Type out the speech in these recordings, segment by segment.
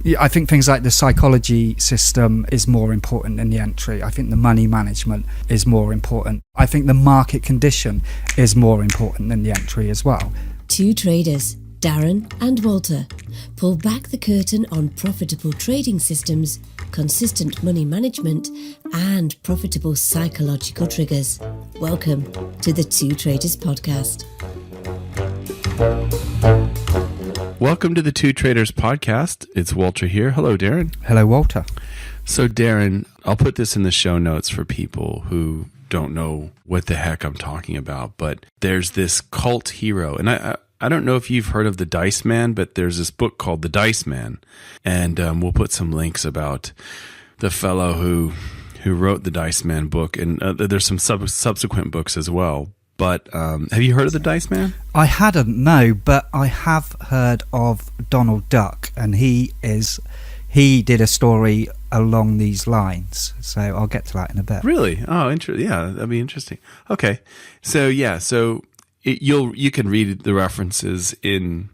I think things like the psychology system is more important than the entry. I think the money management is more important. I think the market condition is more important than the entry as well. Two traders, Darren and Walter, pull back the curtain on profitable trading systems, consistent money management, and profitable psychological triggers. Welcome to the Two Traders podcast. Welcome to the Two Traders podcast. It's Walter here. Hello, Darren. Hello, Walter. So, Darren, I'll put this in the show notes for people who don't know what the heck I'm talking about, but there's this cult hero, and I don't know if you've heard of the Dice Man, but there's this book called The Dice Man, and we'll put some links about the fellow who wrote the Dice Man book, and there's some subsequent books as well. But have you heard of the Dice Man? I hadn't, no, but I have heard of Donald Duck, and he did a story along these lines. So I'll get to that in a bit. Really? Oh, yeah, that'd be interesting. Okay, so yeah, you can read the references in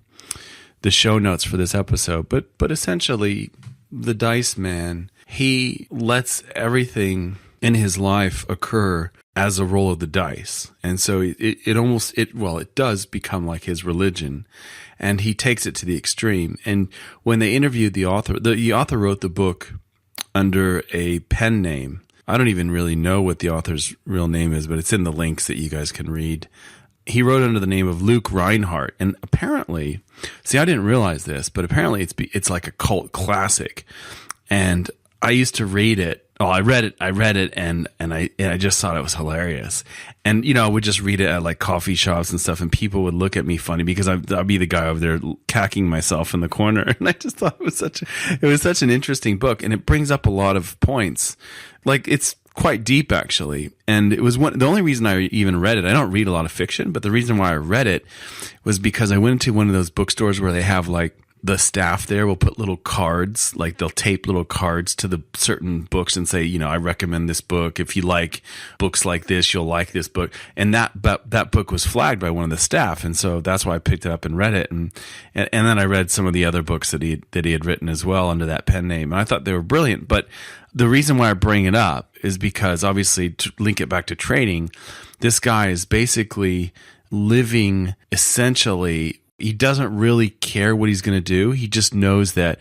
the show notes for this episode, but essentially, the Dice Man, he lets everything in his life occur as a roll of the dice. And so it does become like his religion, and he takes it to the extreme. And when they interviewed the author wrote the book under a pen name. I don't even really know what the author's real name is, but it's in the links that you guys can read. He wrote under the name of Luke Reinhardt, and apparently, I didn't realize this, but apparently it's like a cult classic. And I used to read it. Oh, I read it, and I just thought it was hilarious. And I would just read it at like coffee shops and stuff, and people would look at me funny because I'd be the guy over there cacking myself in the corner. And I just thought it was such an interesting book, and it brings up a lot of points. Like, it's quite deep, actually. And it was the only reason I even read it. I don't read a lot of fiction, but the reason why I read it was because I went into one of those bookstores where they have like, the staff there will put little cards, like they'll tape little cards to the certain books and say, I recommend this book. If you like books like this, you'll like this book. And that book was flagged by one of the staff. And so that's why I picked it up and read it. And then I read some of the other books that he had written as well under that pen name. And I thought they were brilliant. But the reason why I bring it up is because, obviously, to link it back to trading, this guy is basically living essentially. He doesn't really care what he's going to do. He just knows that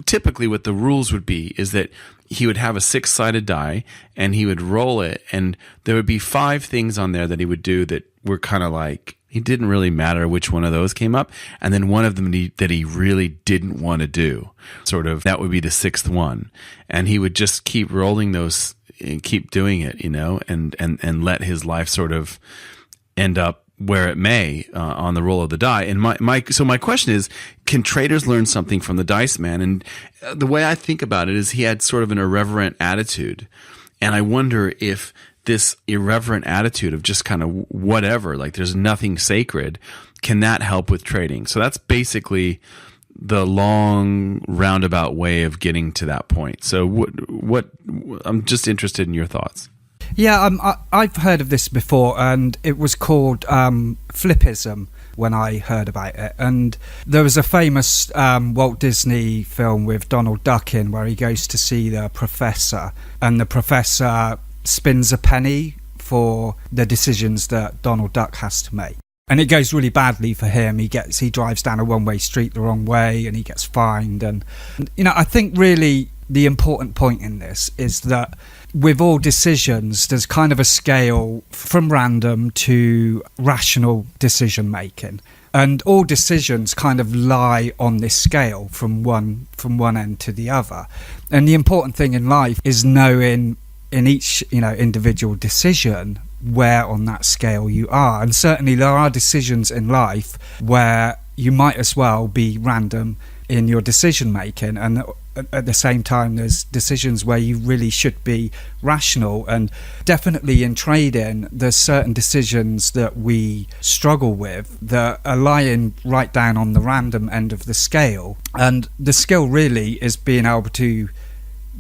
typically what the rules would be is that he would have a 6-sided die and he would roll it, and there would be 5 things on there that he would do that were kind of like, he didn't really matter which one of those came up, and then one of them that he really didn't want to do. Sort of, that would be the 6th one. And he would just keep rolling those and keep doing it, and let his life sort of end up where it may on the roll of the die. And my question is, can traders learn something from the Dice Man? And the way I think about it is he had sort of an irreverent attitude. And I wonder if this irreverent attitude of just kind of whatever, like there's nothing sacred, can that help with trading? So that's basically the long roundabout way of getting to that point. So what I'm just interested in your thoughts. Yeah, I've heard of this before, and it was called flipism when I heard about it. And there was a famous Walt Disney film with Donald Duck in where he goes to see the professor, and the professor spins a penny for the decisions that Donald Duck has to make. And it goes really badly for him. He drives down a one-way street the wrong way, and he gets fined. And I think really the important point in this is that with all decisions, there's kind of a scale from random to rational decision making, and all decisions kind of lie on this scale from one end to the other. And the important thing in life is knowing in each individual decision where on that scale you are. And certainly there are decisions in life where you might as well be random in your decision making, and at the same time there's decisions where you really should be rational. And definitely in trading, there's certain decisions that we struggle with that are lying right down on the random end of the scale, and the skill really is being able to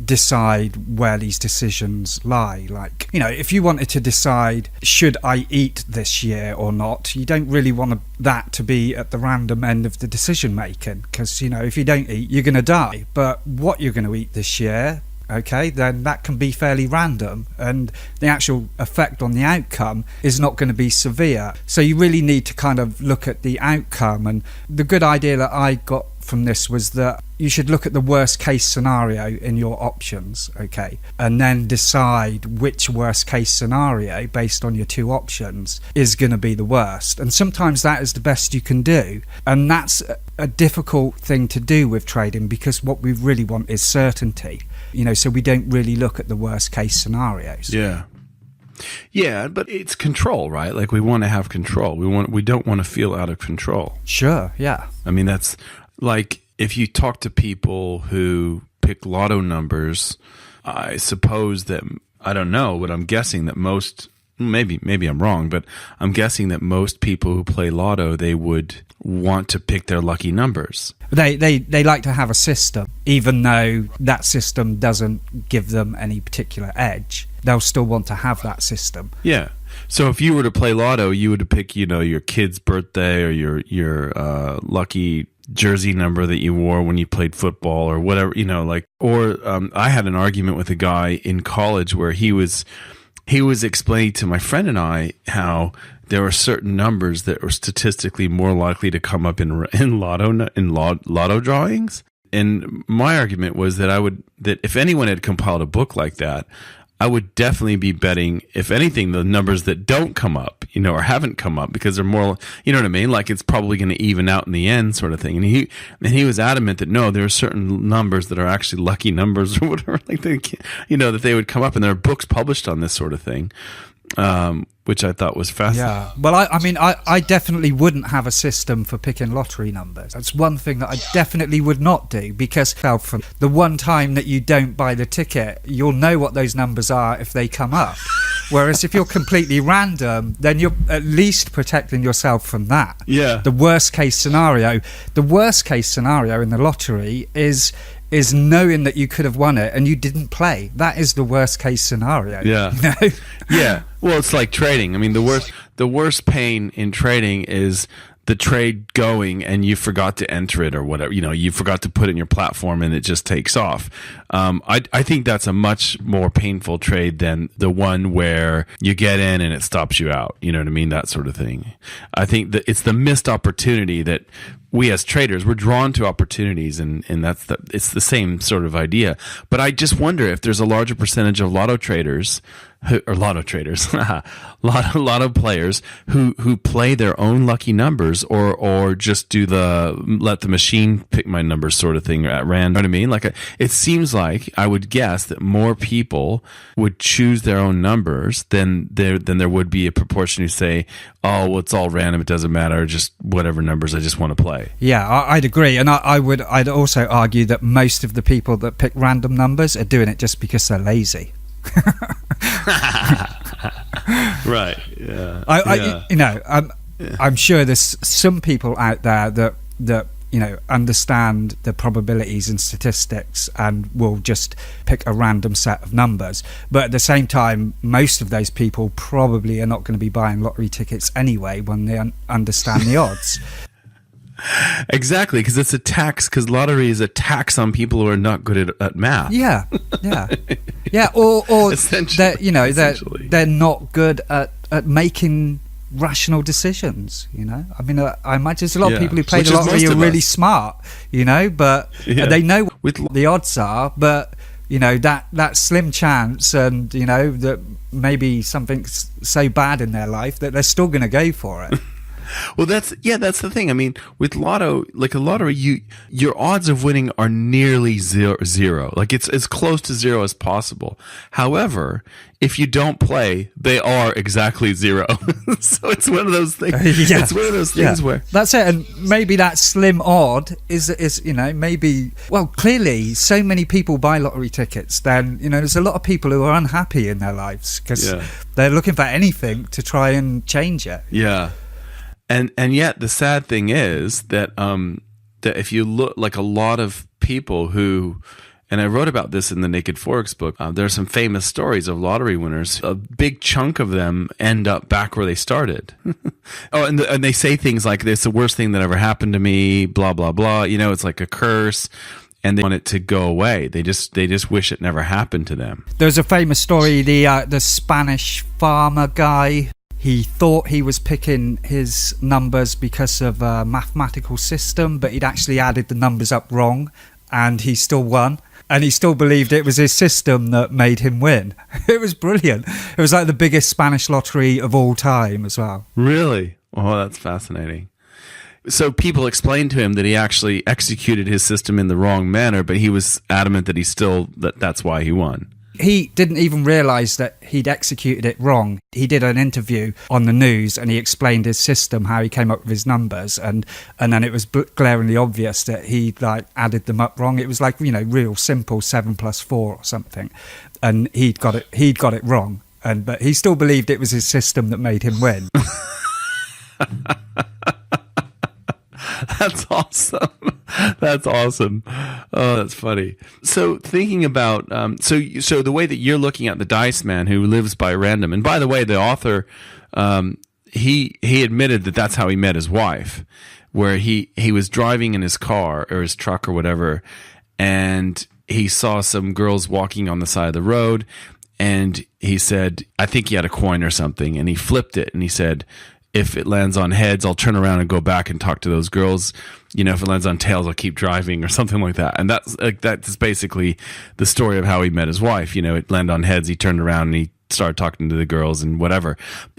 decide where these decisions lie. Like, if you wanted to decide, should I eat this year or not, you don't really want that to be at the random end of the decision making, because, if you don't eat, you're going to die. But what you're going to eat this year, okay, then that can be fairly random, and the actual effect on the outcome is not going to be severe. So you really need to kind of look at the outcome. And the good idea that I got from this was that you should look at the worst case scenario in your options, okay, and then decide which worst case scenario based on your two options is going to be the worst. And sometimes that is the best you can do, and that's a difficult thing to do with trading, because what we really want is certainty, so we don't really look at the worst case scenarios. Yeah, but it's control, right? Like, we want to have control. We don't want to feel out of control. Sure, yeah. I mean, that's like, if you talk to people who pick lotto numbers, I suppose that, I don't know, but I'm guessing that most, maybe I'm wrong, but I'm guessing that most people who play lotto, they would want to pick their lucky numbers. They like to have a system, even though that system doesn't give them any particular edge. They'll still want to have that system. Yeah. So if you were to play lotto, you would pick, your kid's birthday or your lucky jersey number that you wore when you played football or whatever, I had an argument with a guy in college where he was explaining to my friend and I how there were certain numbers that were statistically more likely to come up in lotto drawings. And my argument was that that if anyone had compiled a book like that, I would definitely be betting, if anything, the numbers that don't come up, or haven't come up, because they're more, you know what I mean? Like, it's probably going to even out in the end, sort of thing. And he was adamant that no, there are certain numbers that are actually lucky numbers or whatever, like that they would come up, and there are books published on this sort of thing. Which I thought was fascinating. Yeah. Well, I definitely wouldn't have a system for picking lottery numbers. That's one thing that I definitely would not do, because from the one time that you don't buy the ticket, you'll know what those numbers are if they come up. Whereas if you're completely random, then you're at least protecting yourself from that. Yeah. The worst case scenario in the lottery is knowing that you could have won it and you didn't play. That is the worst case scenario. Yeah. Yeah. Well, it's like trading. I mean, the worst pain in trading is the trade going and you forgot to enter it or whatever. You forgot to put it in your platform and it just takes off. I think that's a much more painful trade than the one where you get in and it stops you out. You know what I mean? That sort of thing. I think that it's the missed opportunity that we as traders, we're drawn to opportunities, and it's the same sort of idea. But I just wonder if there's a larger percentage of lotto players who play their own lucky numbers, or just do let the machine pick my numbers sort of thing at random. You know what I mean? Like, it seems like, I would guess that more people would choose their own numbers than there would be a proportion who say, oh, well, it's all random, it doesn't matter, just whatever numbers I just want to play. Yeah, I'd agree, and I'd also argue that most of the people that pick random numbers are doing it just because they're lazy. Right. Yeah. I'm sure there's some people out there that understand the probabilities and statistics and will just pick a random set of numbers. But at the same time, most of those people probably are not going to be buying lottery tickets anyway when they understand the odds. Exactly, because it's a tax. Because lottery is a tax on people who are not good at math. Yeah. Or they're not good at making rational decisions. I mean, I imagine there's a lot of people who play the lottery are really smart. But they know what the odds are. But that slim chance, and that maybe something's so bad in their life that they're still going to go for it. Well, that's the thing. I mean, with lotto, like a lottery, your odds of winning are nearly zero. Like, it's as close to zero as possible. However, if you don't play, they are exactly zero. So it's one of those things. It's one of those things where that's it. And maybe that slim odd is maybe, well, clearly so many people buy lottery tickets. Then there's a lot of people who are unhappy in their lives because they're looking for anything to try and change it. Yeah. And yet the sad thing is that that if you look, like, a lot of people who and I wrote about this in the Naked Forex book. There are some famous stories of lottery winners. A big chunk of them end up back where they started. And they say things like, "It's the worst thing that ever happened to me," blah, blah, blah. It's like a curse. And they want it to go away. They just wish it never happened to them. There's a famous story, the Spanish farmer guy. He thought he was picking his numbers because of a mathematical system, but he'd actually added the numbers up wrong, and he still won. And he still believed it was his system that made him win. It was brilliant. It was like the biggest Spanish lottery of all time as well. Really? Oh, that's fascinating. So people explained to him that he actually executed his system in the wrong manner, but he was adamant that that's why he won. He didn't even realise that he'd executed it wrong. He did an interview on the news and he explained his system, how he came up with his numbers, and then it was glaringly obvious that he'd added them up wrong. It was real simple 7 + 4 or something, and he'd got it wrong. But he still believed it was his system that made him win. That's awesome. That's awesome. Oh, that's funny. So thinking about, so the way that you're looking at the dice man who lives by random, and by the way, the author, he admitted that that's how he met his wife, where he was driving in his car or his truck or whatever, and he saw some girls walking on the side of the road, and he said, I think he had a coin or something, and he flipped it, and he said, if it lands on heads, I'll turn around and go back and talk to those girls. If it lands on tails, I'll keep driving, or something like that. And that's basically the story of how he met his wife. It landed on heads, he turned around and he started talking to the girls and whatever.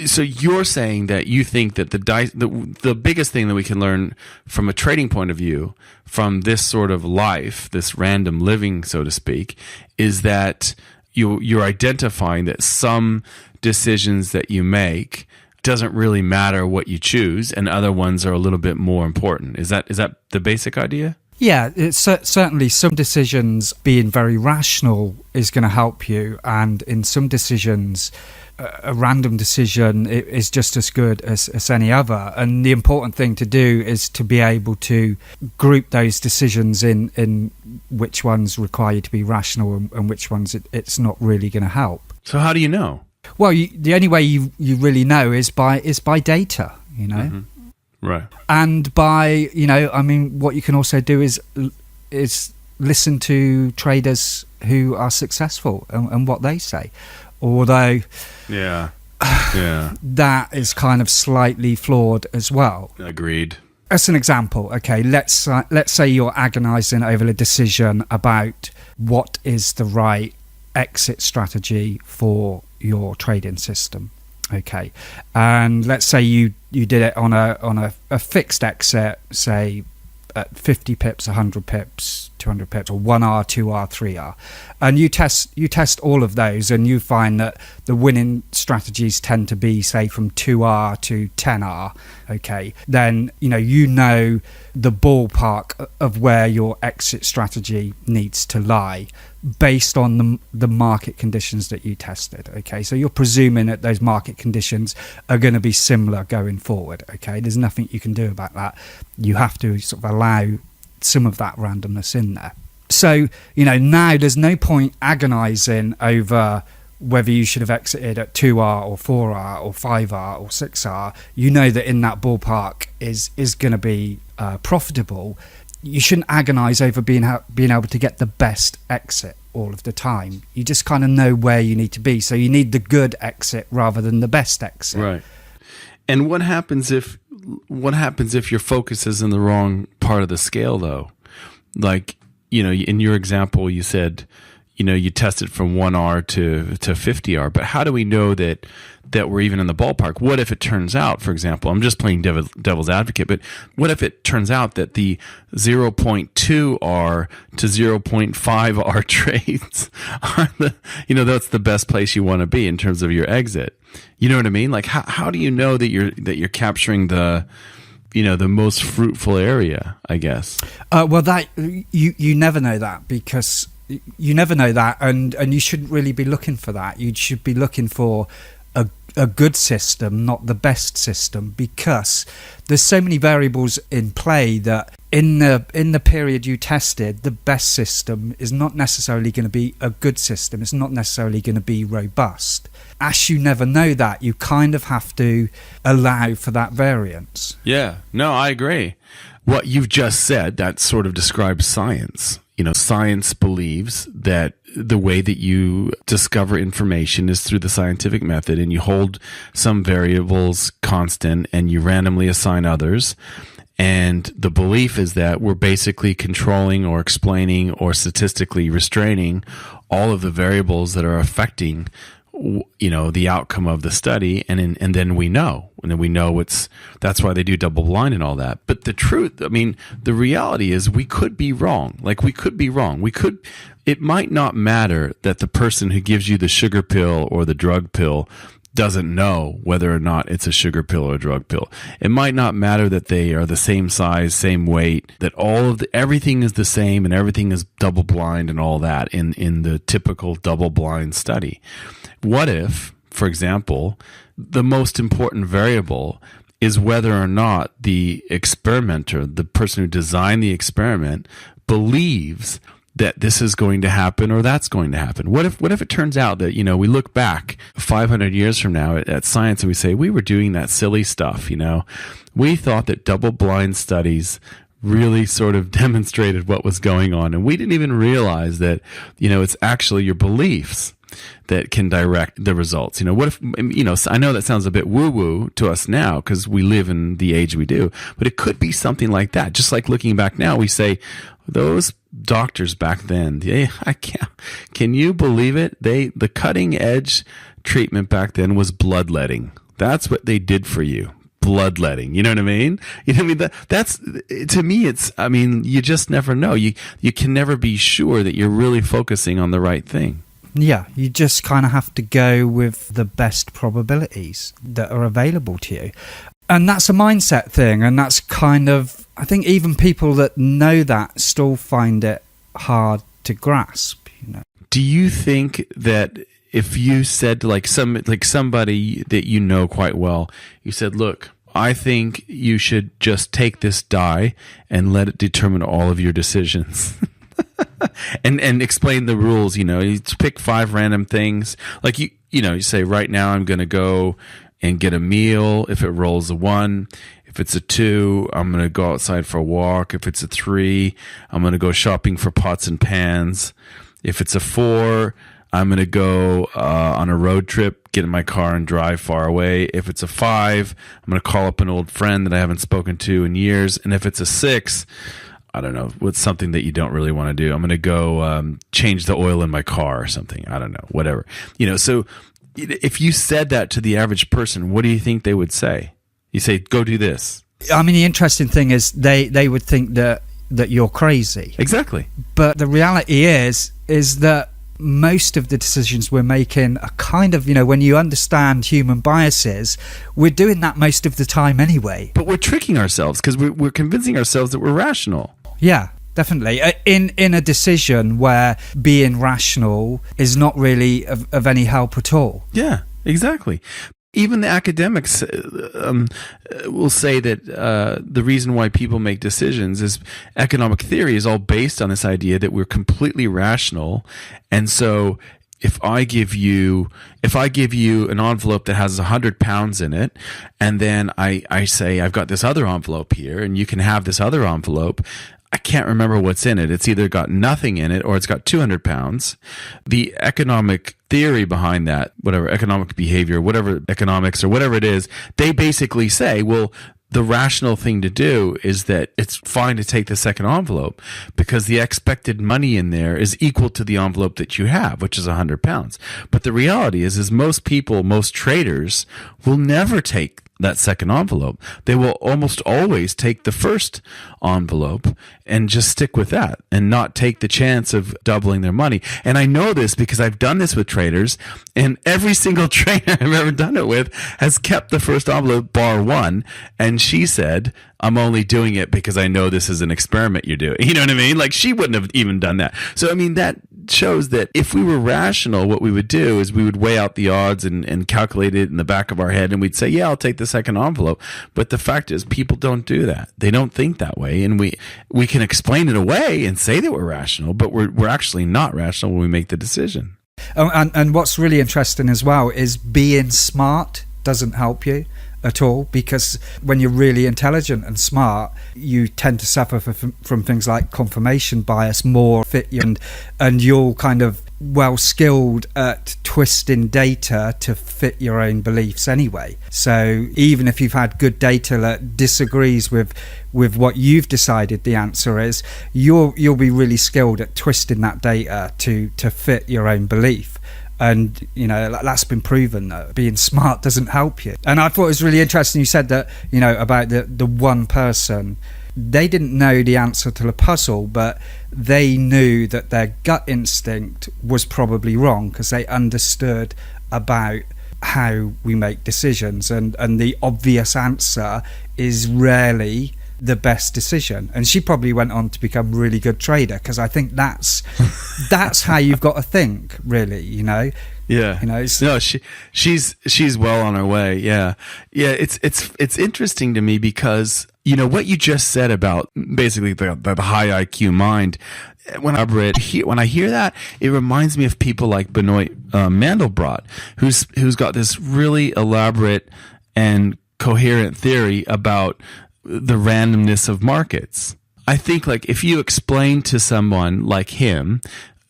So you're saying that you think that the biggest thing that we can learn from a trading point of view from this sort of life, this random living, so to speak, is that you're identifying that some decisions that you make doesn't really matter what you choose, and other ones are a little bit more important. Is that the basic idea? Yeah, it's certainly some decisions being very rational is going to help you, and in some decisions, a random decision is just as good as any other. And the important thing to do is to be able to group those decisions in which ones require you to be rational and which ones it's not really going to help. So how do you know? Well, the only way you really know is by data, Mm-hmm. Right. And by, what you can also do is listen to traders who are successful and what they say. Although yeah, that is kind of slightly flawed as well. Agreed. As an example, okay, let's say you're agonizing over the decision about what is the right exit strategy for your trading system, okay, and let's say you did it on a fixed exit, say at 50 pips, 100 pips, 200 pips, or 1R, 2R, 3R, and you test all of those, and you find that the winning strategies tend to be, say, from 2R to 10R, okay, then you know the ballpark of where your exit strategy needs to lie based on the market conditions that you tested, okay? So you're presuming that those market conditions are going to be similar going forward, okay? There's nothing you can do about that. You have to sort of allow some of that randomness in there. So, now there's no point agonizing over whether you should have exited at 2R or 4R or 5R or 6R. You know that in that ballpark is going to be profitable. You shouldn't agonize over being able to get the best exit all of the time. You just kind of know where you need to be. So you need the good exit rather than the best exit. Right. And what happens if your focus is in the wrong part of the scale, though? Like, in your example, you said, you tested from 1R to 50R, but how do we know that we're even in the ballpark? What if it turns out, for example, I'm just playing devil's advocate, but what if it turns out that the 0.2R to 0.5R trades are that's the best place you want to be in terms of your exit? You know what I mean? Like, how do you know that you're capturing the most fruitful area, I guess? Well, that you never know that, because you never know that, and you shouldn't really be looking for that. You should be looking for a good system, not the best system, because there's so many variables in play that in the period you tested, the best system is not necessarily going to be a good system. It's not necessarily going to be robust. As you never know that, you kind of have to allow for that variance. Yeah, no, I agree. What you've just said, that sort of describes science. Science believes that the way that you discover information is through the scientific method, and you hold some variables constant and you randomly assign others. And the belief is that we're basically controlling or explaining or statistically restraining all of the variables that are affecting the outcome of the study, and then we know, that's why they do double blind and all that. But the truth, the reality is we could be wrong. It might not matter that the person who gives you the sugar pill or the drug pill doesn't know whether or not it's a sugar pill or a drug pill. It might not matter that they are the same size, same weight, that everything is the same and everything is double blind and all that in the typical double blind study. What if, for example, the most important variable is whether or not the experimenter, the person who designed the experiment, believes that this is going to happen or that's going to happen? What if it turns out that, we look back 500 years from now at science and we say, we were doing that silly stuff, We thought that double-blind studies really sort of demonstrated what was going on, and we didn't even realize that, it's actually your beliefs that can direct the results. What if, I know that sounds a bit woo-woo to us now because we live in the age we do, but it could be something like that. Just like looking back now, we say, those doctors back then, can you believe it? The cutting edge treatment back then was bloodletting. That's what they did for you. Bloodletting. You know what I mean? That's, to me, it's, you just never know. You can never be sure that you're really focusing on the right thing. Yeah, you just kind of have to go with the best probabilities that are available to you. And that's a mindset thing, and that's kind of, I think even people that know that still find it hard to grasp, Do you think that if you said to somebody that you know quite well, you said, look, I think you should just take this die and let it determine all of your decisions. and explain the rules, you pick 5 random things. Like you say, right now I'm going to go and get a meal. If it rolls a 1, if it's a 2, I'm going to go outside for a walk. If it's a 3, I'm going to go shopping for pots and pans. If it's a 4, I'm going to go on a road trip, get in my car and drive far away. If it's a 5, I'm going to call up an old friend that I haven't spoken to in years. And if it's a 6, I don't know, what's something that you don't really want to do? I'm going to go change the oil in my car or something. I don't know, whatever. So if you said that to the average person, what do you think they would say? You say, go do this. The interesting thing is they would think that you're crazy. Exactly. But the reality is that most of the decisions we're making are kind of, when you understand human biases, we're doing that most of the time anyway. But we're tricking ourselves because we're convincing ourselves that we're rational. Yeah, definitely. In a decision where being rational is not really of any help at all. Yeah, exactly. Even the academics will say that the reason why people make decisions is economic theory is all based on this idea that we're completely rational. And so if I give you an envelope that has 100 pounds in it, and then I say, I've got this other envelope here and you can have this other envelope, I can't remember what's in it. It's either got nothing in it or it's got 200 pounds. The economic theory behind that, whatever, economic behavior, whatever economics or whatever it is, they basically say, well, the rational thing to do is that it's fine to take the second envelope because the expected money in there is equal to the envelope that you have, which is 100 pounds. But the reality is most people, most traders will never take that second envelope. They will almost always take the first envelope and just stick with that and not take the chance of doubling their money. And I know this because I've done this with traders, and every single trader I've ever done it with has kept the first envelope bar 1. And she said, I'm only doing it because I know this is an experiment you're doing. You know what I mean? Like she wouldn't have even done that. So, that shows that if we were rational, what we would do is we would weigh out the odds and calculate it in the back of our head, and we'd say, yeah, I'll take the second envelope. But the fact is, people don't do that. They don't think that way. And we can explain it away and say that we're rational, but we're actually not rational when we make the decision. And what's really interesting as well is being smart doesn't help you at all, because when you're really intelligent and smart, you tend to suffer from things like confirmation bias more fit you, and you're kind of well skilled at twisting data to fit your own beliefs anyway. So even if you've had good data that disagrees with what you've decided the answer is, you'll be really skilled at twisting that data to fit your own belief. And, that's been proven that being smart doesn't help you. And I thought it was really interesting you said that, about the one person. They didn't know the answer to the puzzle, but they knew that their gut instinct was probably wrong because they understood about how we make decisions. And the obvious answer is rarely the best decision. And she probably went on to become a really good trader, because I think that's how you've got to think, really. Yeah. No, she's well on her way. Yeah. It's interesting to me because what you just said about basically the high IQ mind. When I hear that, it reminds me of people like Benoit Mandelbrot, who's got this really elaborate and coherent theory about the randomness of markets. I think, like, if you explain to someone like him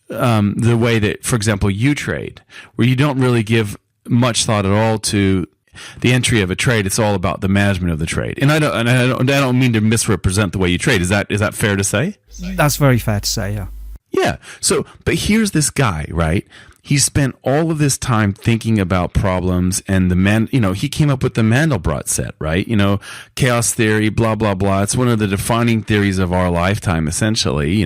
the way that, for example, you trade, where you don't really give much thought at all to the entry of a trade, it's all about the management of the trade. And I don't mean to misrepresent the way you trade. Is that fair to say? That's very fair to say. Yeah. Yeah. So, but here's this guy, right? He spent all of this time thinking about problems, and he came up with the Mandelbrot set, right? Chaos theory, blah, blah, blah. It's one of the defining theories of our lifetime, essentially,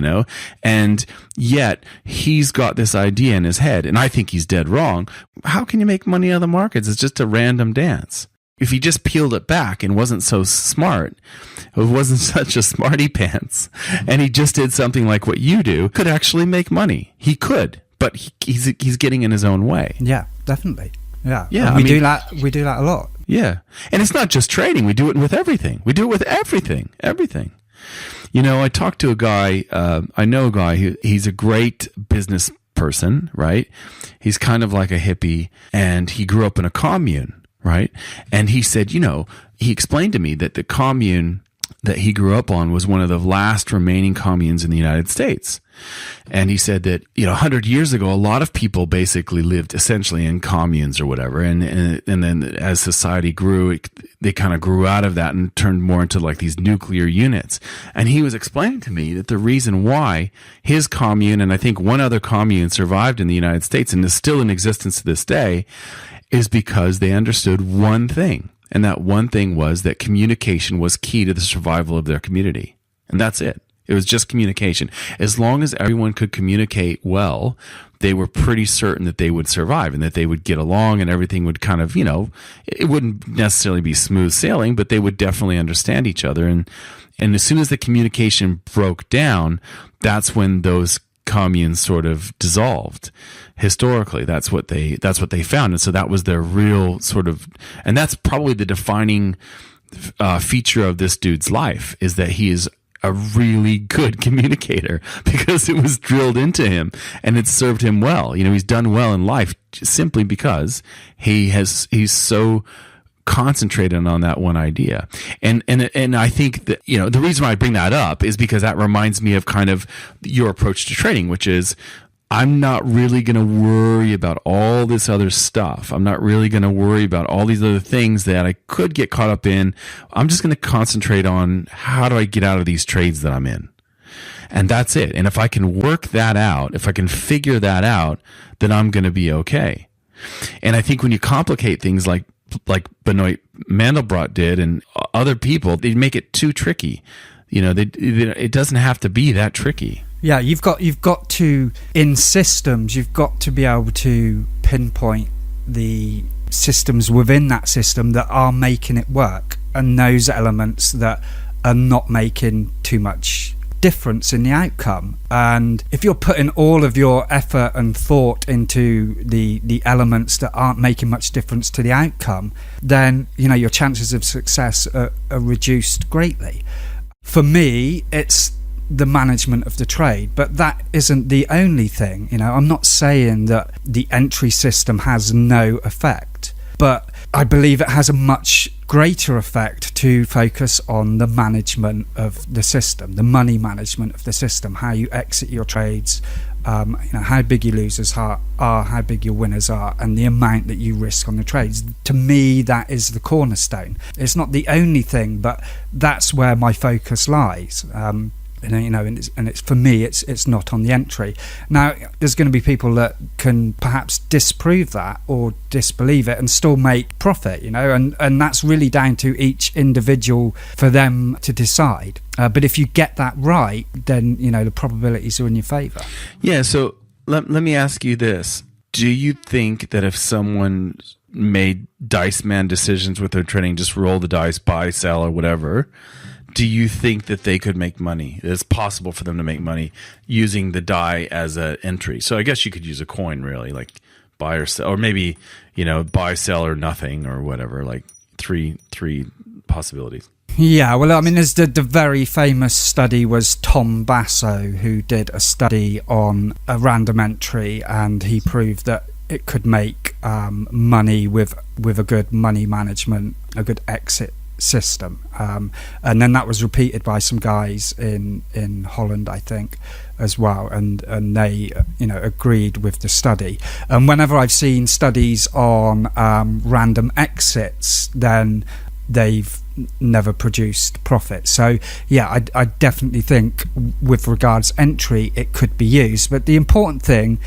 and yet he's got this idea in his head, and I think he's dead wrong. How can you make money out of the markets? It's just a random dance. If he just peeled it back and wasn't so smart, it wasn't such a smarty pants, and he just did something like what you do, could actually make money. He could. But he's getting in his own way. Yeah, definitely. Yeah. Yeah. We do that a lot. Yeah. And it's not just trading. We do it with everything. Everything. I talked to a guy, I know a guy he's a great business person, right? He's kind of like a hippie, and he grew up in a commune, right? And he said, he explained to me that the commune that he grew up on was one of the last remaining communes in the United States. And he said that, 100 years ago, a lot of people basically lived essentially in communes or whatever. And then as society grew, they kind of grew out of that and turned more into like these nuclear units. And he was explaining to me that the reason why his commune, and I think one other commune, survived in the United States and is still in existence to this day, is because they understood one thing. And that one thing was that communication was key to the survival of their community. And that's it. It was just communication. As long as everyone could communicate well, they were pretty certain that they would survive and that they would get along, and everything would kind of, it wouldn't necessarily be smooth sailing, but they would definitely understand each other. And as soon as the communication broke down, that's when those communes sort of dissolved. Historically, that's what they found. And so that was their real sort of, and that's probably the defining feature of this dude's life, is that he is a really good communicator, because it was drilled into him and it served him well. He's done well in life simply because he's so concentrated on that one idea. And I think that, the reason why I bring that up is because that reminds me of kind of your approach to trading, which is, I'm not really going to worry about all this other stuff. I'm not really going to worry about all these other things that I could get caught up in. I'm just going to concentrate on, how do I get out of these trades that I'm in? And that's it. And if I can work that out, if I can figure that out, then I'm going to be okay. And I think when you complicate things like Benoit Mandelbrot did and other people, they make it too tricky. It doesn't have to be that tricky. Yeah, you've got to, in systems, you've got to be able to pinpoint the systems within that system that are making it work, and those elements that are not making too much difference in the outcome. And if you're putting all of your effort and thought into the elements that aren't making much difference to the outcome, then your chances of success are reduced greatly. For me, it's the management of the trade, but that isn't the only thing. I'm not saying that the entry system has no effect, but I believe it has a much greater effect to focus on the management of the system, the money management of the system, how you exit your trades, how big your losers are, how big your winners are, and the amount that you risk on the trades. To me, that is the cornerstone. It's not the only thing, but that's where my focus lies. And it's for me, it's not on the entry. Now, there's going to be people that can perhaps disprove that or disbelieve it and still make profit, and that's really down to each individual for them to decide. But if you get that right, then the probabilities are in your favour. Yeah. So let me ask you this: do you think that if someone made dice man decisions with their trading, just roll the dice, buy, sell, or whatever, do you think that they could make money? It's possible for them to make money using the die as an entry. So I guess you could use a coin, really, like buy or sell, or maybe, buy, sell, or nothing, or whatever, like three possibilities. Yeah, well, I mean, there's the very famous study was Tom Basso, who did a study on a random entry, and he proved that it could make money with a good money management, a good exit system, and then that was repeated by some guys in Holland, I think, as well, and they agreed with the study. And whenever I've seen studies on random exits, then they've never produced profit. So yeah, I definitely think with regards entry, it could be used, but the important thing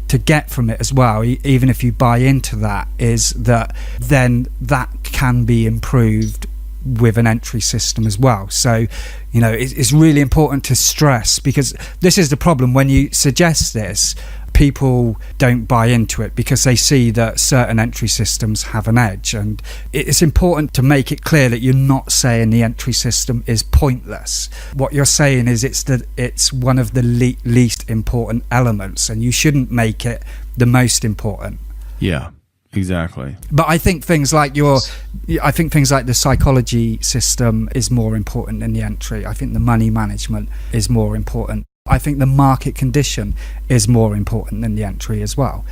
to get from it as well, even if you buy into that, is that then that can be improved with an entry system as well. So it's really important to stress, because this is the problem when you suggest this, people don't buy into it because they see that certain entry systems have an edge. And it's important to make it clear that you're not saying the entry system is pointless. What you're saying is it's one of the least important elements, and you shouldn't make it the most important. Yeah. Exactly. But I think things like the psychology system is more important than the entry. I think the money management is more important. I think the market condition is more important than the entry as well.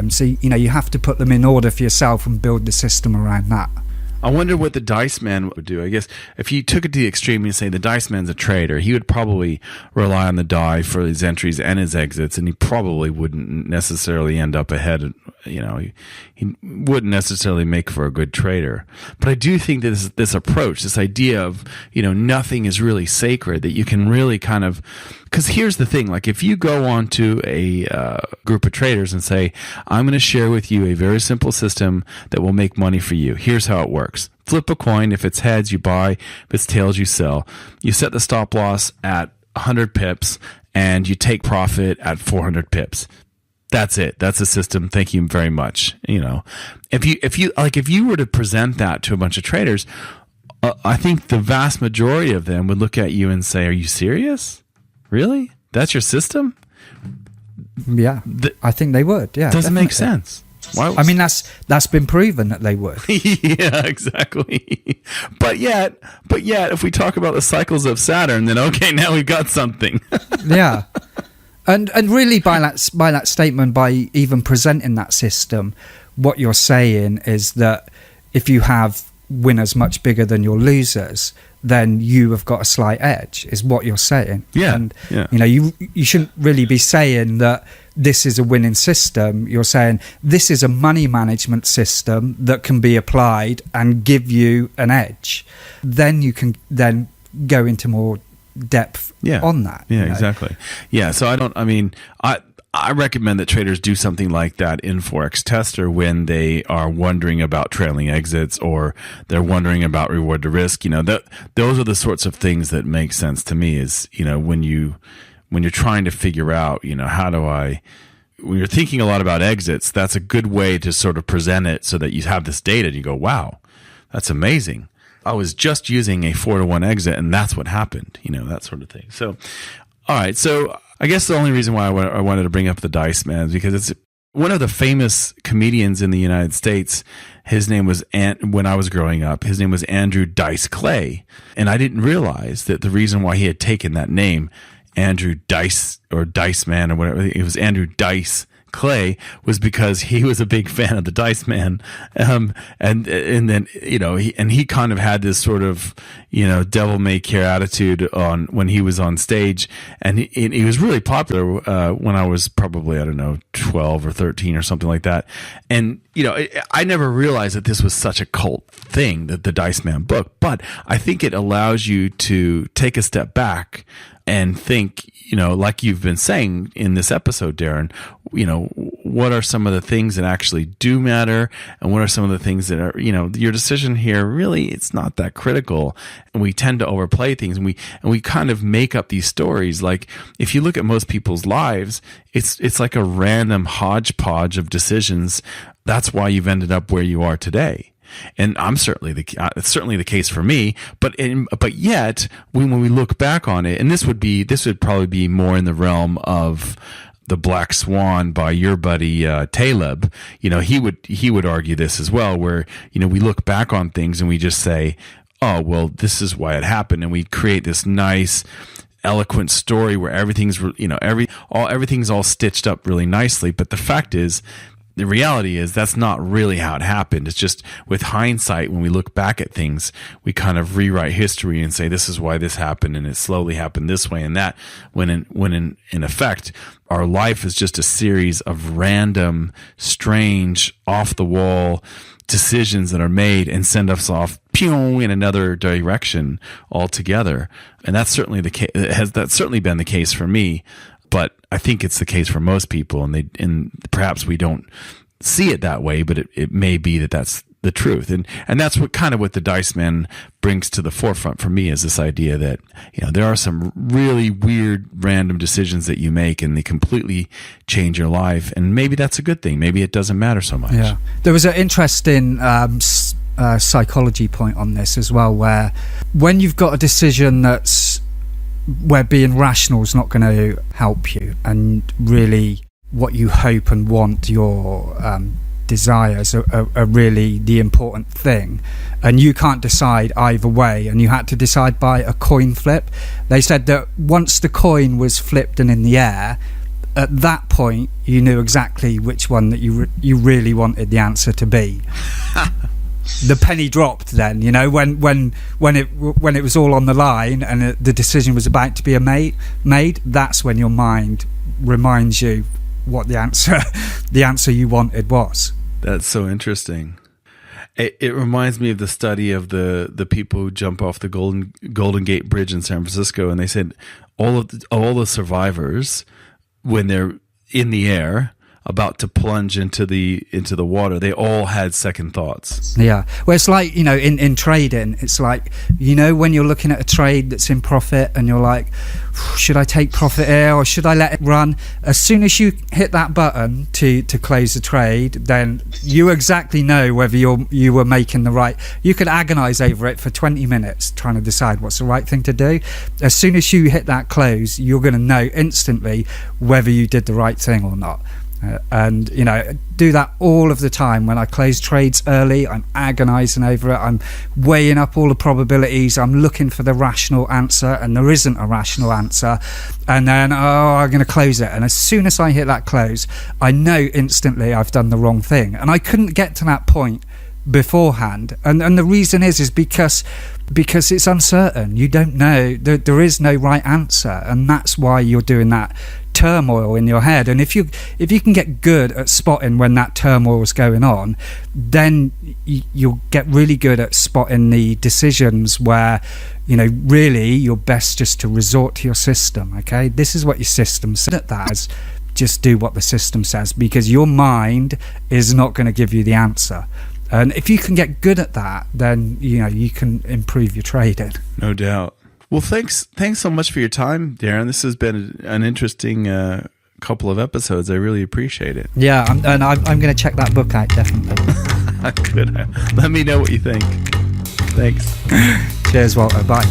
So you have to put them in order for yourself and build the system around that. I wonder what the dice man would do. I guess if you took it to the extreme and say the dice man's a trader, he would probably rely on the die for his entries and his exits, and he probably wouldn't necessarily end up ahead. He wouldn't necessarily make for a good trader. But I do think that this approach, this idea of, nothing is really sacred, that you can really kind of, because here's the thing, like if you go on to a group of traders and say, I'm going to share with you a very simple system that will make money for you. Here's how it works. Flip a coin. If it's heads, you buy. If it's tails, you sell. You set the stop loss at 100 pips and you take profit at 400 pips. That's it. That's the system. Thank you very much. If you were to present that to a bunch of traders, I think the vast majority of them would look at you and say, "Are you serious? Really? That's your system?" Yeah, I think they would. Yeah, doesn't make sense. Why? I mean, that's been proven that they would. Yeah, exactly. But yet, if we talk about the cycles of Saturn, then okay, now we've got something. Yeah. And really by that statement, by even presenting that system, what you're saying is that if you have winners much bigger than your losers, then you have got a slight edge, is what you're saying. Yeah. And you shouldn't really be saying that this is a winning system. You're saying this is a money management system that can be applied and give you an edge. Then you can then go into more depth on that. Yeah, exactly. Yeah, so I recommend that traders do something like that in Forex Tester when they are wondering about trailing exits or they're wondering about reward to risk. Those are the sorts of things that make sense to me is, when you're trying to figure out, when you're thinking a lot about exits, that's a good way to sort of present it so that you have this data and you go, wow, that's amazing. I was just using a 4-to-1 exit, and that's what happened, that sort of thing. So, all right. So I guess the only reason why I wanted to bring up the Dice Man is because it's one of the famous comedians in the United States. His name was, when I was growing up, his name was Andrew Dice Clay. And I didn't realize that the reason why he had taken that name, Andrew Dice or Dice Man or whatever, it was Andrew Dice Clay, was because he was a big fan of the Dice Man. And then, he kind of had this sort of, devil may care attitude on when he was on stage. And he was really popular when I was probably, 12 or 13 or something like that. And, I never realized that this was such a cult thing, that the Dice Man book. But I think it allows you to take a step back and think, like you've been saying in this episode, Darren, what are some of the things that actually do matter? And what are some of the things that are, your decision here, really, it's not that critical. And we tend to overplay things, and we kind of make up these stories. Like, if you look at most people's lives, it's like a random hodgepodge of decisions. That's why you've ended up where you are today. And it's certainly the case for me. But yet, when we look back on it, and this would probably be more in the realm of The Black Swan by your buddy Taleb. He would argue this as well, where we look back on things and we just say, oh well, this is why it happened, and we create this nice, eloquent story where everything's everything's all stitched up really nicely. But the fact is, the reality is that's not really how it happened. It's just, with hindsight, when we look back at things, we kind of rewrite history and say, this is why this happened, and it slowly happened this way and that, when in effect, our life is just a series of random, strange, off-the-wall decisions that are made and send us off in another direction altogether. And that's certainly the case. That's certainly been the case for me. But I think it's the case for most people, and perhaps we don't see it that way, but it may be that that's the truth. And that's what the Dice Man brings to the forefront for me, is this idea that, there are some really weird, random decisions that you make, and they completely change your life. And maybe that's a good thing. Maybe it doesn't matter so much. Yeah. There was an interesting psychology point on this as well, where when you've got a decision where being rational is not going to help you, and really what you hope and want, your desires are really the important thing, and you can't decide either way, and you had to decide by a coin flip. They said that once the coin was flipped and in the air, at that point you knew exactly which one that you really wanted the answer to be. The penny dropped then, when it was all on the line and the decision was about to be made. That's when your mind reminds you what the answer you wanted was. That's so interesting. It reminds me of the study of the people who jump off the Golden Gate Bridge in San Francisco, and they said all the survivors, when they're in the air about to plunge into the water, they all had second thoughts. Yeah. Well, it's like, in trading, it's like, when you're looking at a trade that's in profit and you're like, should I take profit here or should I let it run? As soon as you hit that button to close the trade, then you exactly know whether you were making the right. You could agonize over it for 20 minutes trying to decide what's the right thing to do. As soon as you hit that close, you're going to know instantly whether you did the right thing or not. And do that all of the time. When I close trades early, I'm agonizing over it, I'm weighing up all the probabilities, I'm looking for the rational answer, and there isn't a rational answer, and then I'm going to close it, and as soon as I hit that close, I know instantly I've done the wrong thing. And I couldn't get to that point beforehand, and the reason is because it's uncertain. You don't know, there is no right answer, and that's why you're doing that turmoil in your head. And if you can get good at spotting when that turmoil is going on, then you'll get really good at spotting the decisions where really you're best just to resort to your system. Okay, this is what your system said at that is, just do what the system says, because your mind is not going to give you the answer. And if you can get good at that, then you can improve your trading. No doubt. Well, thanks so much for your time, Darren. This has been an interesting couple of episodes. I really appreciate it. Yeah, I'm going to check that book out, definitely. Good. Let me know what you think. Thanks. Cheers, Walter. Bye.